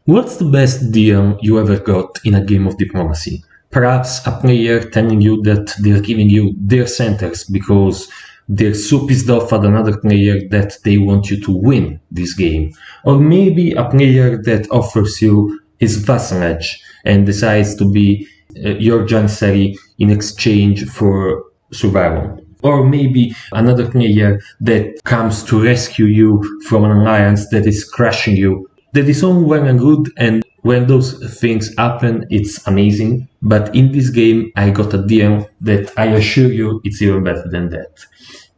What's the best deal you ever got in a game of diplomacy? Perhaps a player telling you that they're giving you their centers because they're so pissed off at another player that they want you to win this game. Or maybe a player that offers you his vassalage and decides to be your janissary in exchange for survival. Or maybe another player that comes to rescue you from an alliance that is crushing you. That is all well and good, and when those things happen, it's amazing. But in this game, I got a deal that I assure you it's even better than that.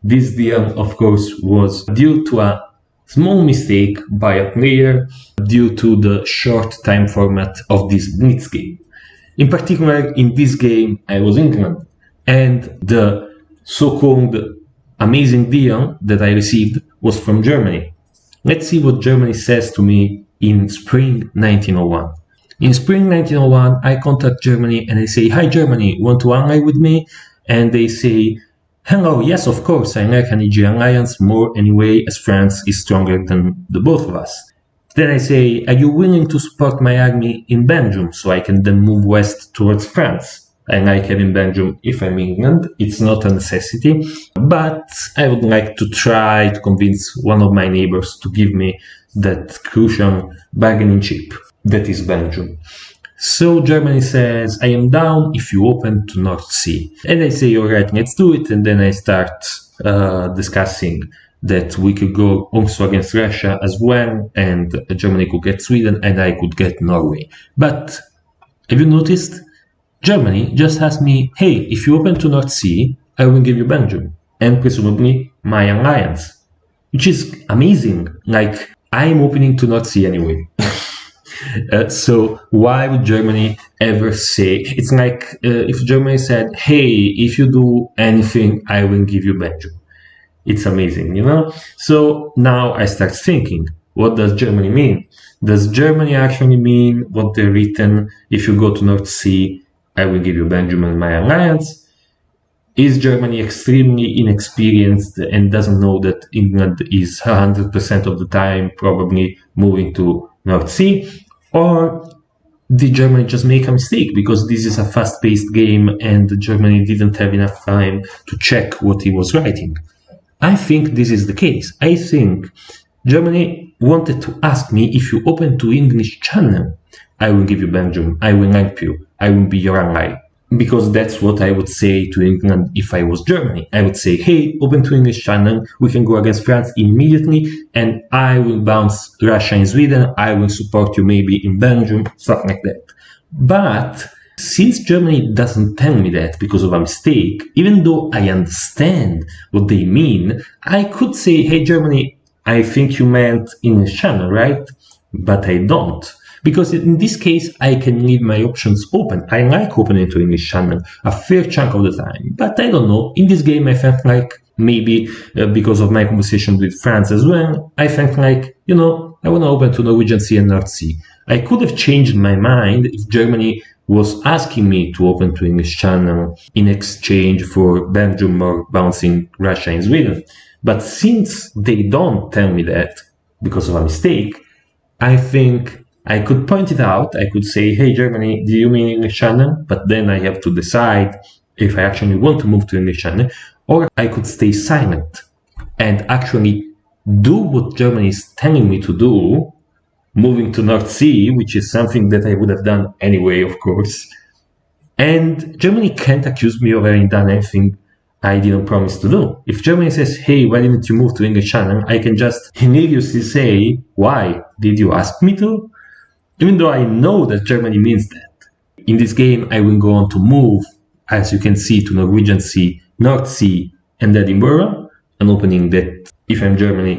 This deal, of course, was due to a small mistake by a player due to the short time format of this Blitz game. In particular, in this game, I was England, and the so-called amazing deal that I received was from Germany. Let's see what Germany says to me in spring 1901. In spring 1901, I contact Germany and I say, "Hi Germany, want to ally with me?" And they say, "Hello, yes, of course, I like an EG alliance more anyway, as France is stronger than the both of us." Then I say, "Are you willing to support my army in Belgium so I can then move west towards France? I like having Belgium if I'm England, it's not a necessity, but I would like to try to convince one of my neighbors to give me that crucial bargaining chip that is Belgium." So Germany says, "I am down if you open to North Sea." And I say, "All right, let's do it." And then I start discussing that we could go also against Russia as well, and Germany could get Sweden and I could get Norway. But have you noticed? Germany just asked me, "Hey, if you open to North Sea, I will give you Belgium and presumably my alliance," which is amazing. Like, I'm opening to North Sea anyway. So why would Germany ever say, it's like if Germany said, "Hey, if you do anything, I will give you Belgium." It's amazing, you know? So now I start thinking, what does Germany mean? Does Germany actually mean what they're written, "If you go to North Sea, I will give you Belgium and my alliance"? Is Germany extremely inexperienced and doesn't know that England is 100% of the time probably moving to North Sea? Or did Germany just make a mistake because this is a fast-paced game and Germany didn't have enough time to check what he was writing? I think this is the case. I think Germany wanted to ask me, "If you open to English Channel, I will give you Belgium, I will help you, I will be your ally." Because that's what I would say to England if I was Germany. I would say, "Hey, open to English Channel, we can go against France immediately, and I will bounce Russia and Sweden, I will support you maybe in Belgium," stuff like that. But since Germany doesn't tell me that because of a mistake, even though I understand what they mean, I could say, "Hey Germany, I think you meant English Channel, right?" But I don't. Because in this case, I can leave my options open. I like opening to English Channel a fair chunk of the time. But I don't know, in this game I felt like maybe because of my conversation with France as well, I felt like, I want to open to Norwegian Sea and North Sea. I could have changed my mind if Germany was asking me to open to English Channel in exchange for Belgium or bouncing Russia and Sweden. But since they don't tell me that because of a mistake, I think I could point it out. I could say, "Hey Germany, do you mean English Channel?" But then I have to decide if I actually want to move to English Channel, or I could stay silent and actually do what Germany is telling me to do, moving to North Sea, which is something that I would have done anyway, of course. And Germany can't accuse me of having done anything I didn't promise to do. If Germany says, "Hey, why didn't you move to English Channel?" I can just hilariously say, "Why? Did you ask me to?" Even though I know that Germany means that. In this game, I will go on to move, as you can see, to Norwegian Sea, North Sea, and Edinburgh, an opening that, if I'm Germany,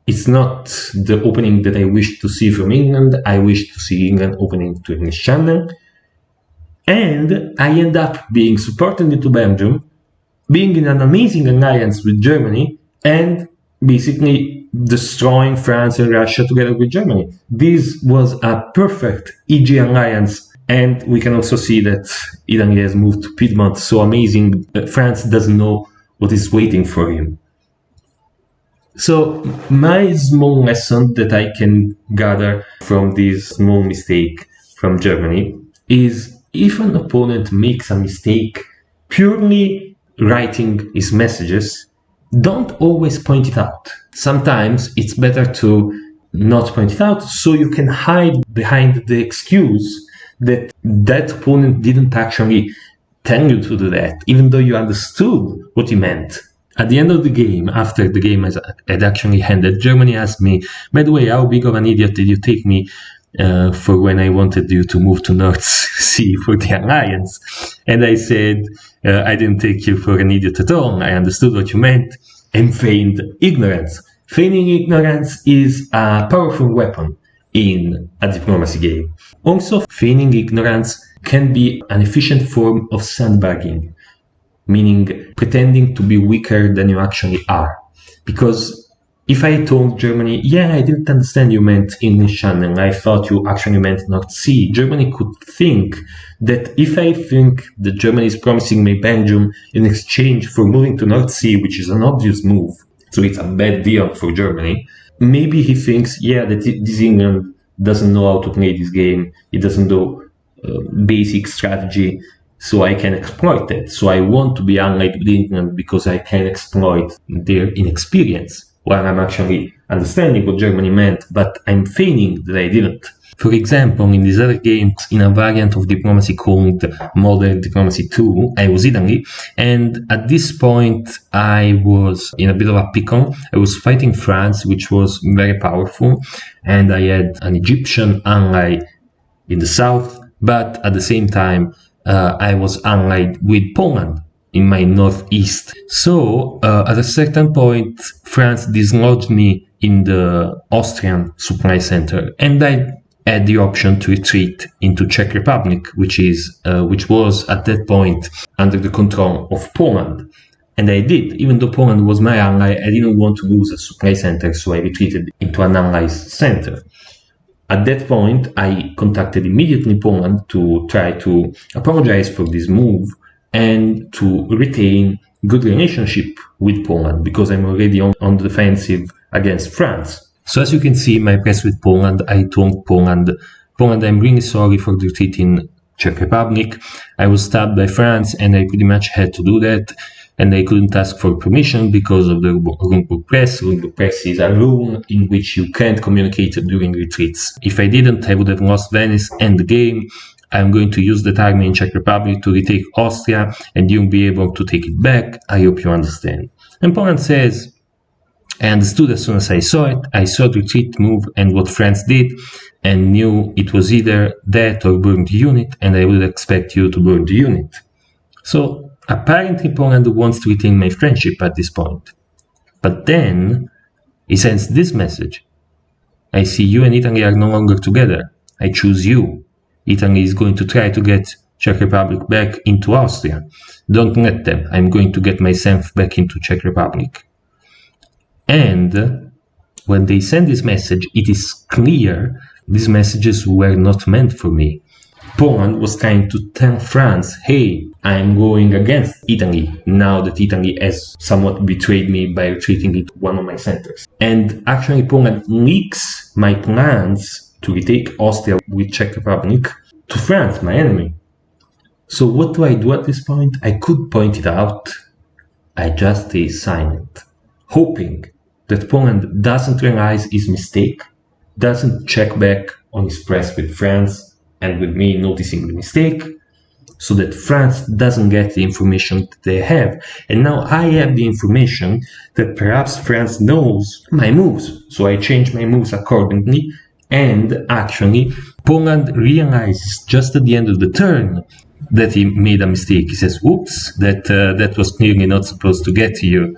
it's not the opening that I wish to see from England. I wish to see England opening to English Channel. And I end up being supported into Belgium, being in an amazing alliance with Germany, and basically destroying France and Russia together with Germany. This was a perfect EG alliance, and we can also see that Italy has moved to Piedmont, so amazing that France doesn't know what is waiting for him. So my small lesson that I can gather from this small mistake from Germany is if an opponent makes a mistake purely writing his messages, don't always point it out. Sometimes it's better to not point it out so you can hide behind the excuse that that opponent didn't actually tell you to do that, even though you understood what he meant. At the end of the game, after the game had actually ended, Germany asked me, by the way, how big of an idiot did you take me for when I wanted you to move to North Sea for the alliance? And I said, I didn't take you for an idiot at all. I understood what you meant and feigned ignorance. Feigning ignorance is a powerful weapon in a diplomacy game. Also, feigning ignorance can be an efficient form of sandbagging, meaning pretending to be weaker than you actually are. Because if I told Germany, yeah, I didn't understand you meant English Channel, I thought you actually meant North Sea, Germany could think that if I think that Germany is promising me Belgium in exchange for moving to North Sea, which is an obvious move, so it's a bad deal for Germany, maybe he thinks, yeah, that this England doesn't know how to play this game, it doesn't know basic strategy, so I can exploit that. So I want to be allied with England because I can exploit their inexperience, while I'm actually understanding what Germany meant, but I'm feigning that I didn't. For example, in these other games, in a variant of diplomacy called Modern Diplomacy 2, I was Italy, and at this point I was in a bit of a pickle. I was fighting France, which was very powerful, and I had an Egyptian ally in the south, but at the same time I was allied with Poland in my northeast. So at a certain point, France dislodged me in the Austrian supply center, and I had the option to retreat into Czech Republic, which was at that point under the control of Poland. And I did. Even though Poland was my ally, I didn't want to lose a supply center, so I retreated into an allies center. At that point, I contacted immediately Poland to try to apologize for this move and to retain good relationship with Poland, because I'm already on the defensive against France. So as you can see, my press with Poland, I told Poland, I'm really sorry for the retreat in Czech Republic. I was stabbed by France and I pretty much had to do that. And I couldn't ask for permission because of the Rundburg Press. Rundburg Press is a rule in which you can't communicate during retreats. If I didn't, I would have lost Venice and the game. I'm going to use that army in Czech Republic to retake Austria, and you'll be able to take it back. I hope you understand. And Poland says, I understood as soon as I saw it. I saw the retreat move and what France did, and knew it was either that or burn the unit, and I would expect you to burn the unit. So apparently Poland wants to retain my friendship at this point. But then he sends this message. I see you and Italy are no longer together. I choose you. Italy is going to try to get Czech Republic back into Austria. Don't let them. I'm going to get myself back into Czech Republic. And when they send this message, it is clear these messages were not meant for me. Poland was trying to tell France, hey, I'm going against Italy now that Italy has somewhat betrayed me by retreating into one of my centers. And actually Poland leaks my plans to retake Austria with Czech Republic to France, my enemy. So what do I do at this point? I could point it out. I just stay silent, hoping that Poland doesn't realize his mistake, doesn't check back on his press with France, and with me noticing the mistake, so that France doesn't get the information that they have. And now I have the information that perhaps France knows my moves, so I change my moves accordingly, and actually Poland realizes just at the end of the turn that he made a mistake. He says, whoops, that was clearly not supposed to get to you.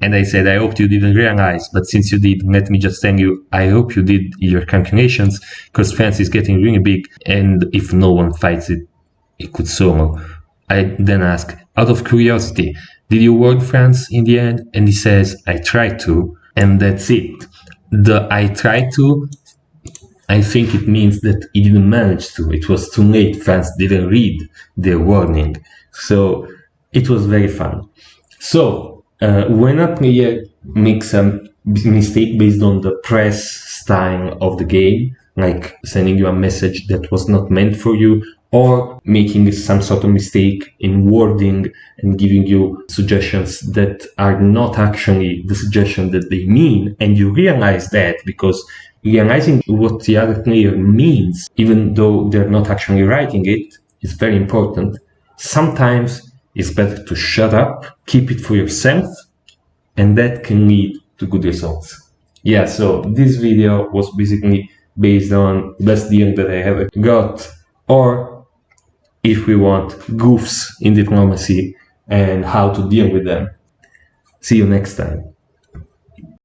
And I said, I hope you didn't realize, but since you did, let me just tell you, I hope you did your calculations, because France is getting really big, and if no one fights it, it could solo. I then ask, out of curiosity, did you warn France in the end? And he says, I tried to, and that's it. The I tried to, I think it means that he didn't manage to. It was too late. France didn't read their warning. So it was very fun. So when a player makes a mistake based on the press style of the game, like sending you a message that was not meant for you, or making some sort of mistake in wording and giving you suggestions that are not actually the suggestion that they mean, and you realize that, because realizing what the other player means, even though they're not actually writing it, is very important. Sometimes it's better to shut up, keep it for yourself, and that can lead to good results. Yeah, so this video was basically based on best deal that I ever got, or if we want, goofs in diplomacy and how to deal with them. See you next time.